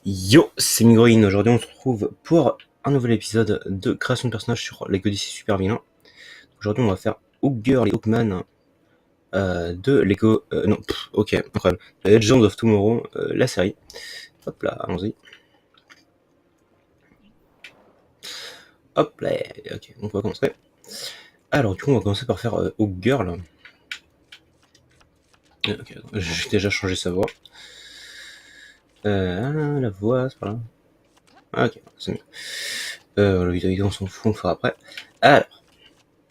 Yo, c'est Migroin. Aujourd'hui, on se retrouve pour un nouvel épisode de création de personnages sur Lego DC Super Vilain. Aujourd'hui, on va faire Hook Girl et Hookman de Lego. Non, ok, incroyable. Legends of Tomorrow, la série. Hop là, allons-y. Hop là, ok, on va commencer. Alors, du coup, on va commencer par faire Hook Girl. Ok, j'ai déjà changé sa voix. La voix, c'est pas là. Ok, c'est mieux. La vidéo, on s'en fout, on le fera après. Alors.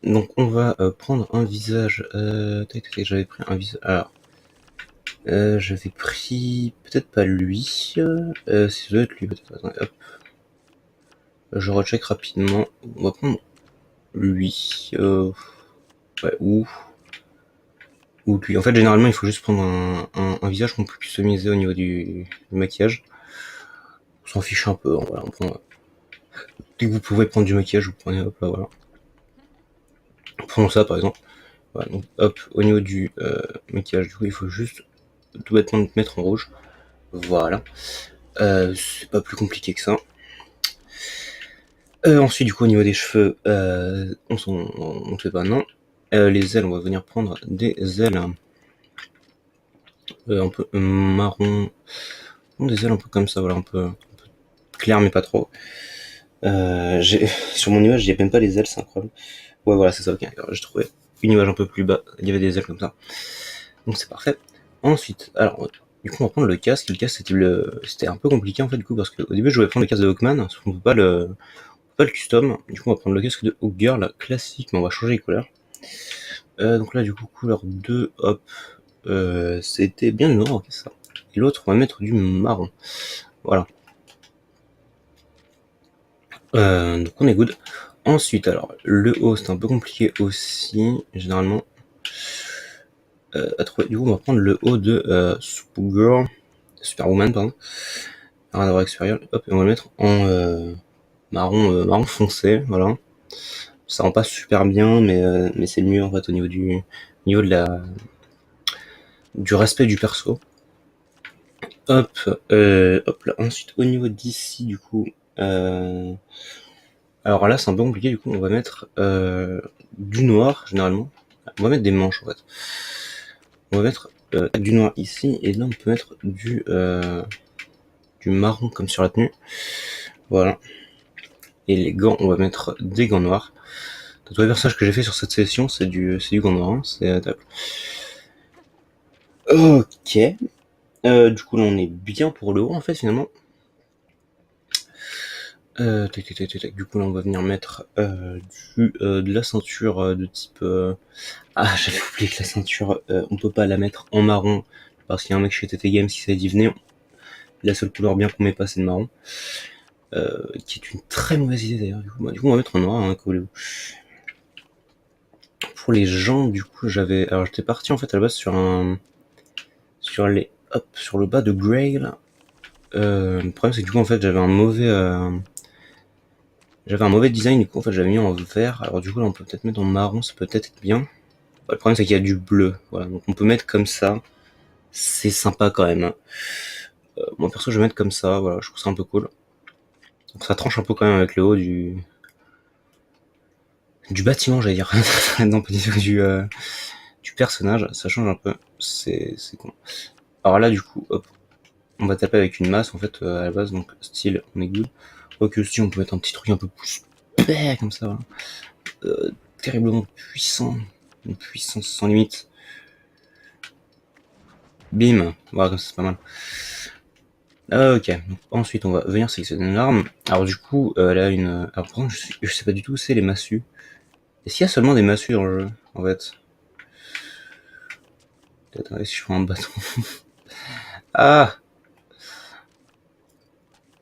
Donc on va prendre un visage. J'avais pris un visage. Alors, j'avais pris peut-être pas lui. Si ça doit être lui peut-être. Attendez, hop. Je recheck rapidement. On va prendre lui. Ouais, ou lui. En fait, généralement, il faut juste prendre un visage qu'on peut customiser au niveau du maquillage. On s'en fiche un peu. Voilà, on prend. Dès que vous pouvez prendre du maquillage, vous prenez. Hop là, voilà. Prenons ça par exemple. Voilà, donc hop, au niveau du maquillage, du coup, il faut juste tout bêtement mettre en rouge. Voilà. C'est pas plus compliqué que ça. Ensuite, du coup, au niveau des cheveux, on ne fait pas, non. Les ailes, on va venir prendre des ailes un peu marron. Des ailes un peu comme ça, voilà, un peu clair, mais pas trop. Sur mon image, il n'y a même pas les ailes, c'est incroyable. Ouais, voilà, c'est ça, ok. J'ai trouvé une image un peu plus bas, il y avait des ailes comme ça. Donc c'est parfait. Ensuite, alors, du coup, on va prendre le casque. Le casque, c'était un peu compliqué en fait, du coup, parce qu'au début, je voulais prendre le casque de Hawkman, sauf qu'on peut pas le custom. Du coup, on va prendre le casque de Hawk Girl classique, mais on va changer les couleurs. Donc là, du coup, couleur 2, hop, c'était bien le noir, ok, ça. Et l'autre, on va mettre du marron. Voilà. Donc on est good. Ensuite, alors, le haut, c'est un peu compliqué aussi, généralement. À trouver. Du coup, on va prendre le haut de Superwoman, pardon. Rien à voir avec Superior. Hop, et on va le mettre en marron foncé, voilà. Ça rend pas super bien, mais c'est le mieux en fait au niveau du respect du perso. Hop, hop là. Ensuite, au niveau d'ici, du coup, alors là, c'est un peu compliqué. Du coup, on va mettre du noir généralement. On va mettre des manches en fait. On va mettre du noir ici, et là, on peut mettre du marron comme sur la tenue. Voilà. Et les gants, on va mettre des gants noirs. Tous les personnages que j'ai fait sur cette session, c'est du gant noir. Hein. C'est top. Ok. Du coup, là, on est bien pour le haut, en fait, finalement. Du coup, là, on va venir mettre de la ceinture de type... Ah, j'avais oublié que la ceinture, on peut pas la mettre en marron, parce qu'il y a un mec chez TT Games qui s'est dit, venez, la seule couleur bien qu'on met pas, c'est le marron. Qui est une très mauvaise idée, d'ailleurs. Du coup, on va mettre en noir, hein, pour les jambes, du coup, alors, j'étais parti, en fait, à la base, sur le bas de Grail. Le problème, c'est que du coup, en fait, j'avais un mauvais design, du coup, en fait, j'avais mis en vert. Alors, du coup, là, on peut peut-être mettre en marron, ça peut être bien. Le problème, c'est qu'il y a du bleu. Voilà, donc on peut mettre comme ça. C'est sympa quand même. Moi, perso, je vais mettre comme ça. Voilà, je trouve ça un peu cool. Donc, ça tranche un peu quand même avec le haut du bâtiment, j'allais dire. Non, pas du personnage. Ça change un peu. C'est con. Alors là, du coup, hop, on va taper avec une masse, en fait, à la base. Donc, style, on est good. Ok, si on peut mettre un petit truc un peu plus comme ça, voilà. Terriblement puissant, une puissance sans limite. Bim, voilà, comme ça c'est pas mal. Ok, donc, ensuite on va venir sélectionner une arme. Alors du coup, elle a une... Alors par contre, je sais pas du tout où c'est les massues. Est-ce qu'il y a seulement des massues dans le jeu, en fait? Attendez, si je prends un bâton... Ah.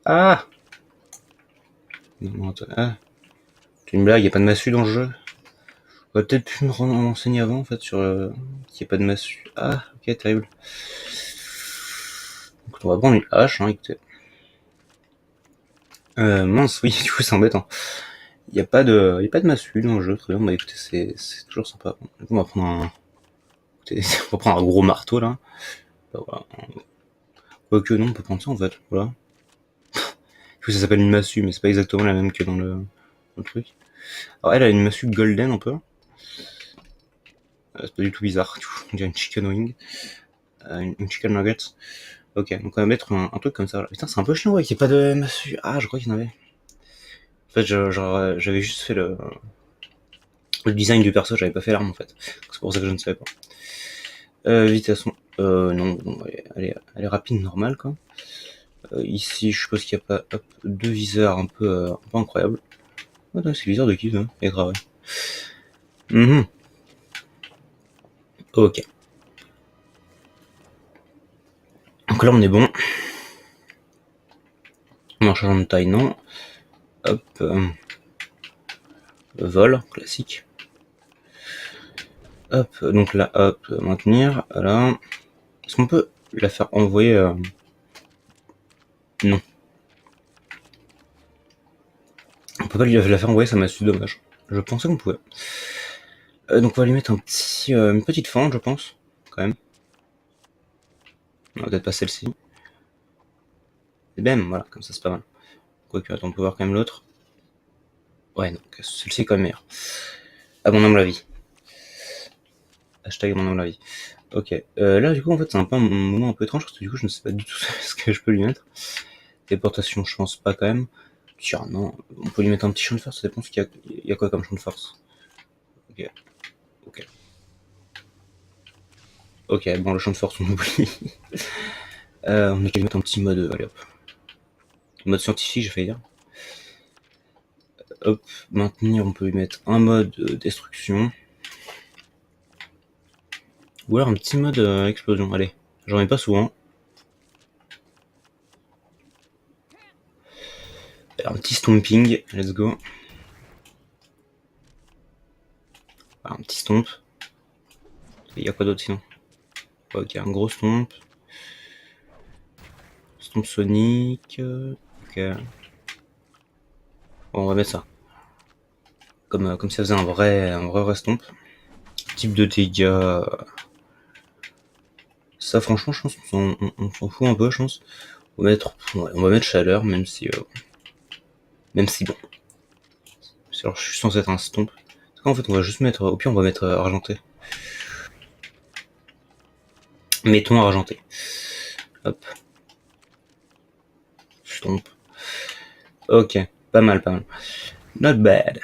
Ah. Non, attends, ah. C'est une blague, y a pas de massue dans le jeu? J'aurais peut-être pu me renseigner avant, en fait, sur qu'il n'y a pas de massue. Ah, ok, terrible. Donc on va prendre une hache, hein, écoutez. Mince, oui, du coup c'est embêtant. Il n'y a pas de massue dans le jeu, très bien. Bah écoutez, c'est toujours sympa. Du coup, on va prendre un gros marteau là. Bah, voilà. Quoique non, on peut prendre ça en fait. Voilà. coup, ça s'appelle une massue, mais c'est pas exactement la même que dans le truc. Alors, elle a une massue golden un peu. C'est pas du tout bizarre, on dirait une chicken wing. Une chicken nugget. Ok, donc on va mettre un truc comme ça. Là. Putain, c'est un peu chiant, ouais, qu'il n'y ait pas de massue. Ah, je crois qu'il y en avait. En fait, j'avais juste fait le design du perso, j'avais pas fait l'arme en fait. C'est pour ça que je ne savais pas. Vitesse, non, bon, elle est rapide, normale quoi. Ici, je suppose qu'il n'y a pas deux viseurs un peu incroyables. Oh, non, c'est le viseur de qui, ça? Et grave. Ok. Donc là, on est bon. On en changeant de taille, non. Hop. Vol, classique. Hop, donc là, hop, maintenir, là. Est-ce qu'on peut la faire envoyer Non. On peut pas la faire envoyer, ça m'a su dommage. Je pensais qu'on pouvait. Donc on va lui mettre une petite fente, je pense, quand même. Non, peut-être pas celle-ci. Et bam, voilà, comme ça c'est pas mal. Quoique, attends, on peut voir quand même l'autre. Ouais, donc celle-ci est quand même meilleure. À mon humble avis. Hashtag à mon humble avis. Ok, là du coup en fait c'est un peu un moment un peu étrange parce que du coup je ne sais pas du tout ce que je peux lui mettre. Déportation, je pense pas quand même. Tiens, non, on peut lui mettre un petit champ de force, ça dépend ce qu'il y a quoi comme champ de force. Ok, ok. Ok, bon le champ de force on oublie. On va lui mettre un petit mode, allez hop. Mode scientifique, j'ai failli dire. Hop, maintenir, on peut lui mettre un mode destruction. Ou alors un petit mode explosion, allez. J'en ai pas souvent. Alors, un petit stomping, let's go. Alors, un petit stomp. Il y a quoi d'autre sinon? Ok, un gros stomp. Stomp sonic. Ok. Bon, on va mettre ça. Comme si ça faisait un vrai stomp. Type de dégâts. Ça, franchement, je pense qu'on s'en fout un peu, je pense. On va mettre chaleur, même si bon. Alors, je suis censé être un stomp. En fait, on va juste mettre. Au pire, on va mettre argenté. Mettons argenté. Hop. Stomp. Ok. Pas mal, pas mal. Not bad.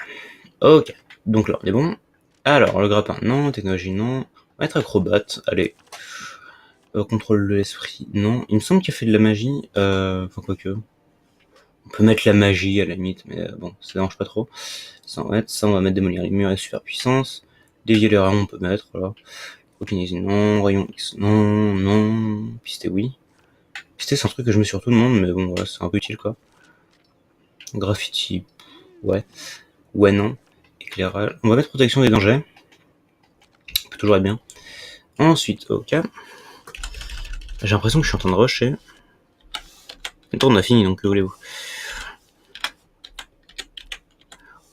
Ok. Donc là, on est bon. Alors, le grappin, non. Technologie, non. On va être acrobate. Allez. Contrôle de l'esprit, non. Il me semble qu'il a fait de la magie. Enfin, quoique. On peut mettre la magie à la limite, mais bon, ça dérange pas trop. Ça, on va mettre démolir les murs et super puissance. Dévier les rayons, on peut mettre, voilà. Copinésie, non. Rayon X, non. Non. Pisté, oui. Pisté, c'est un truc que je mets sur tout le monde, mais bon, voilà, c'est un peu utile, quoi. Graffiti, ouais. Ouais, non. Éclairage. On va mettre protection des dangers. Ça peut toujours être bien. Ensuite, ok. J'ai l'impression que je suis en train de rusher. Attends, on a fini, donc que voulez-vous?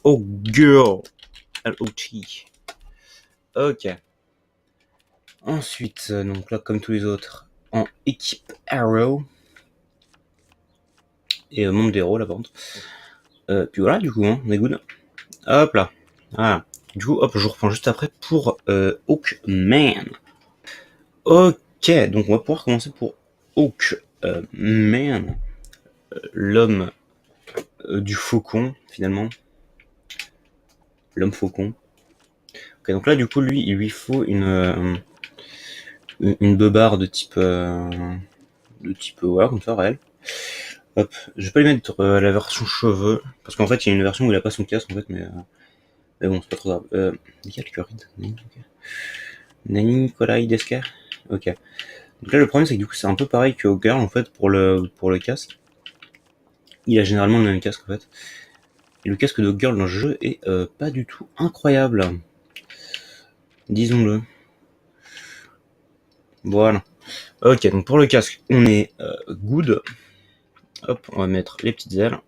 Oh, girl! L-O-T. Ok. Ensuite, donc là, comme tous les autres, en équipe Arrow. Et monde d'héros, là, par contre. Puis voilà, du coup, hein, on est good. Hop là. Voilà. Du coup, hop, je vous reprends juste après pour Hawkman. Ok, donc on va pouvoir commencer pour Hawkman. L'homme du faucon, finalement. L'homme faucon. Ok, donc là, du coup, lui, il lui faut une beubare de type voilà, comme ça, réel. Hop, je vais pas lui mettre la version cheveux, parce qu'en fait, il y a une version où il a pas son casque, en fait, mais bon, c'est pas trop grave. Michael Currid, Nani Nikolai Desker. Ok. Donc là, le problème, c'est que du coup, c'est un peu pareil que au girl, en fait, pour le casque. Il a généralement le même casque, en fait. Et le casque de girl dans le jeu est pas du tout incroyable. Disons-le. Voilà. Ok, donc pour le casque, on est good. Hop, on va mettre les petites ailes.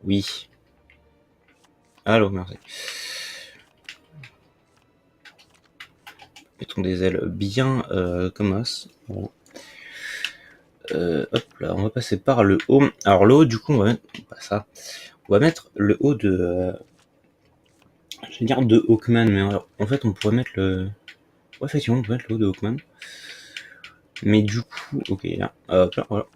Oui. Allô, merci. Mettons des ailes bien comme as. Voilà. Hop, là, on va passer par le haut. Alors le haut, du coup, on va mettre pas ça. On va mettre le haut de, je vais dire de Hawkman, mais alors, en fait, on pourrait mettre le. Ouais, effectivement, on peut mettre le haut de Hawkman. Mais du coup, ok, là, hop là, voilà.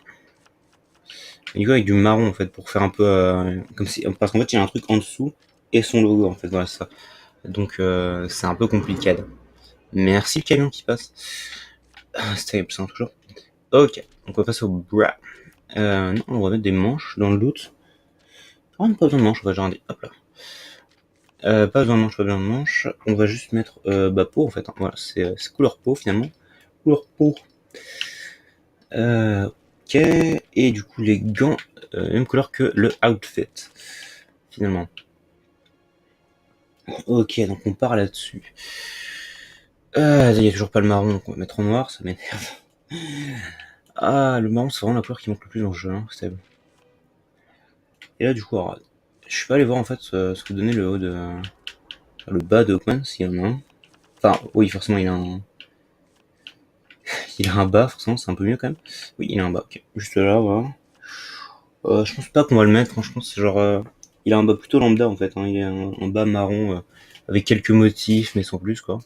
Et du coup, avec du marron, en fait, pour faire un peu comme si, parce qu'en fait, il y a un truc en dessous et son logo, en fait, voilà, c'est ça. Donc, c'est un peu compliqué. Merci le camion qui passe. C'est terrible, ça, toujours. Ok, donc on va passer au bras. Non, on va mettre des manches dans le doute. Oh, on n'a pas besoin de manches, on va genre hop là. Pas besoin de manches, pas besoin de manches. On va juste mettre peau en fait. Hein. Voilà, c'est couleur peau finalement. Couleur peau. Ok. Et du coup les gants, même couleur que le outfit finalement. Ok, donc on part là-dessus. Il y a toujours pas le marron, donc on va mettre en noir, ça m'énerve. Ah, le marron c'est vraiment la couleur qui manque le plus dans le jeu. Hein, c'est bon. Et là du coup, alors, je suis pas allé voir en fait ce que donnait le haut de, le bas de Hawkman s'il y en a un. Enfin, oui, forcément il a un. Il a un bas, forcément, c'est un peu mieux quand même. Oui, il a un bas, ok. Juste là, voilà. Je pense pas qu'on va le mettre, franchement, c'est genre. Il a un bas plutôt lambda en fait, hein. Il a un bas marron avec quelques motifs, mais sans plus quoi.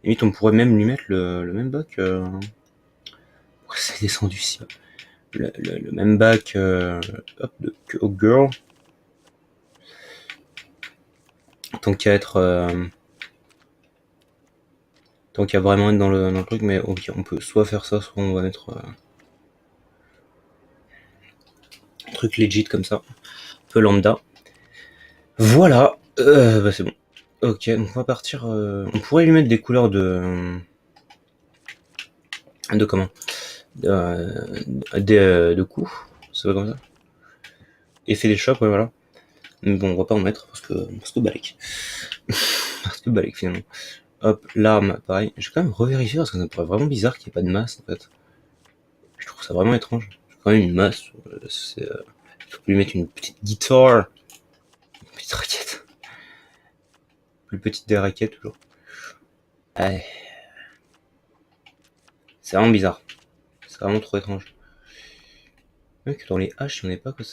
Limite, on pourrait même lui mettre le même bas que. C'est descendu ici. Le même bas que. Hop, que Hawkgirl. Tant qu'à être. Tant qu'à vraiment être dans le truc, mais ok, on peut soit faire ça, soit on va mettre. Un truc legit comme ça. Un peu lambda. Voilà, bah c'est bon. Ok, donc on va partir. On pourrait lui mettre des couleurs de comment de coups, ça va comme ça. Effet des chocs, ouais, voilà. Mais bon, on va pas en mettre parce que balèque. Parce que balèque finalement. Hop, l'arme, pareil. Je vais quand même revérifier parce que ça me paraît vraiment bizarre qu'il n'y ait pas de masse en fait. Je trouve ça vraiment étrange. C'est quand même une masse. Il faut lui mettre une petite guitare, une petite raquette, plus petite des raquettes toujours. Ouais. C'est vraiment bizarre. C'est vraiment trop étrange. Même que dans les haches, il n'y en a pas, quoi.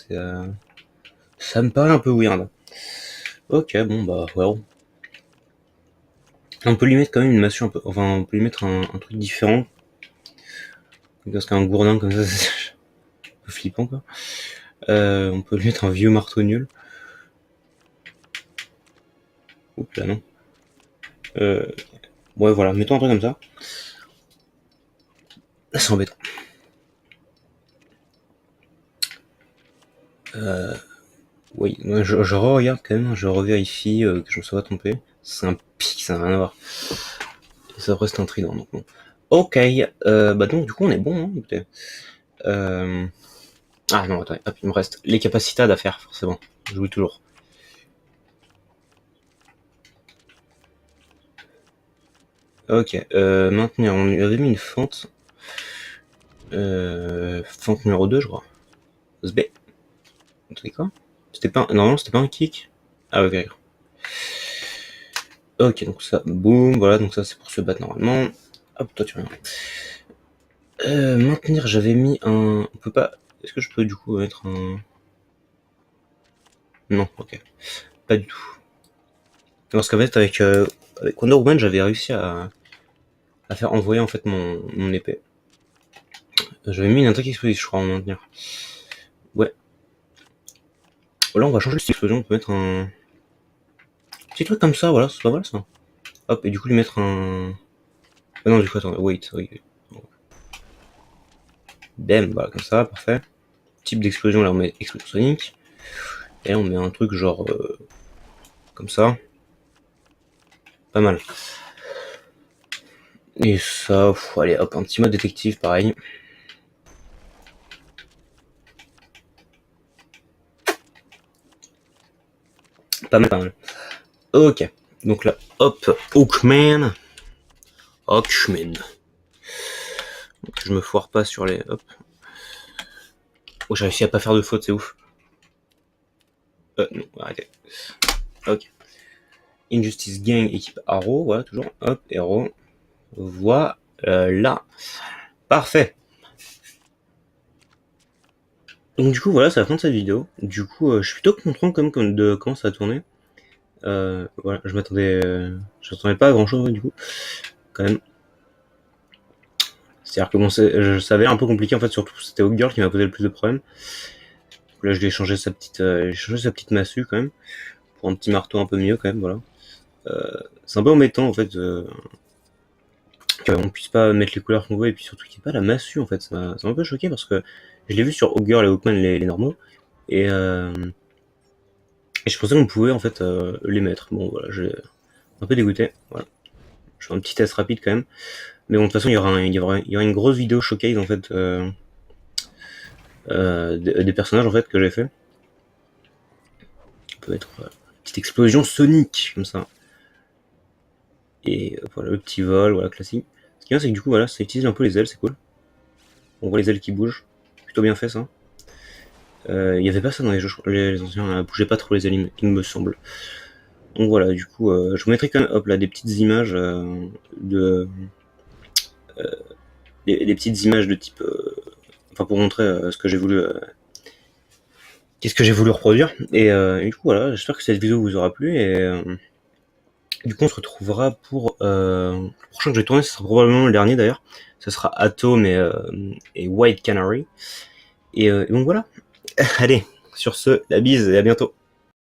Ça me paraît un peu weird. Ok, bon, bah, well. On peut lui mettre quand même une massue un peu. Enfin, on peut lui mettre un truc différent. Parce qu'un gourdin comme ça, c'est un peu flippant, quoi. On peut lui mettre un vieux marteau nul. Oups, là, non. Ouais, voilà, mettons un truc comme ça. C'est embêtant. Oui, je regarde quand même, je revérifie que je me sois pas trompé. C'est un pic, ça n'a rien à voir. Et ça reste un trident, donc bon. Ok, bah donc du coup on est bon, hein, écoutez. Ah non, attends, hop, il me reste les capacités à faire, forcément. J'oublie toujours. Ok, maintenir, on lui avait mis une fente. Fente numéro 2, je crois. SB. C'était quoi? C'était pas, normalement c'était pas un kick? Ah ouais, ok. Ok, donc ça, boum, voilà, donc ça c'est pour se battre normalement. Hop, toi tu viens. Maintenir, j'avais mis un. On peut pas. Est-ce que je peux du coup mettre un. Non, ok. Pas du tout. Parce qu'en fait, avec Wonder Woman, j'avais réussi à faire envoyer en fait mon épée. J'avais mis une attaque explosive, je crois, en maintenir. Ouais. Là, on va changer cette explosion, on peut mettre un. Petit truc comme ça, voilà, c'est pas mal ça. Hop, et du coup, lui mettre un. Ah non, du coup, attends, wait, oui. Bam, voilà, comme ça, parfait. Type d'explosion, là, on met explosion sonique. Et là, on met un truc genre. Comme ça. Pas mal. Et ça, allez, hop, un petit mode détective, pareil. Pas mal, pas mal. Ok. Donc là, hop, Hawkman. Hawkman. Donc, je me foire pas sur les. Hop. Oh, j'ai réussi à pas faire de faute, c'est ouf. Non, arrêtez. Ok. Injustice Gang, équipe Arrow, voilà, toujours. Hop, Arrow. Voilà. Parfait. Donc du coup voilà, c'est la fin de cette vidéo. Du coup je suis plutôt content quand même de comment ça a tourné. Voilà, je m'attendais pas à grand chose du coup, quand même. C'est-à-dire que bon, je savais un peu compliqué en fait, surtout c'était Hawkgirl qui m'a posé le plus de problèmes. Là je lui ai changé sa petite massue quand même, pour un petit marteau un peu mieux quand même, voilà. C'est un peu embêtant en fait, qu'on puisse pas mettre les couleurs qu'on veut, et puis surtout qu'il n'y ait pas la massue en fait, ça m'a un peu choqué parce que je l'ai vu sur Hawkgirl et Hawkman les normaux, et, je pensais qu'on pouvait en fait les mettre. Bon voilà, j'ai un peu dégoûté, voilà. Je fais un petit test rapide quand même. Mais bon, de toute façon, il y aura une grosse vidéo showcase en fait, des personnages en fait que j'ai fait. Ça peut être une petite explosion sonique comme ça. Et voilà, le petit vol, voilà, classique. Ce qui est bien, c'est que du coup, voilà, ça utilise un peu les ailes, c'est cool. On voit les ailes qui bougent. Plutôt bien fait ça. Il y avait pas ça dans les jeux, les anciens, bougeaient pas trop les ailes, il me semble. Donc voilà, du coup, je vous mettrai quand même, hop là, des petites images de. Des petites images de type. Enfin, pour montrer ce que j'ai voulu. Qu'est-ce que j'ai voulu reproduire. Et du coup, voilà, j'espère que cette vidéo vous aura plu. Et du coup, on se retrouvera pour. Le prochain que je vais tourner, ce sera probablement le dernier d'ailleurs. Ce sera Atom et White Canary. Et donc voilà. Allez, sur ce, la bise et à bientôt.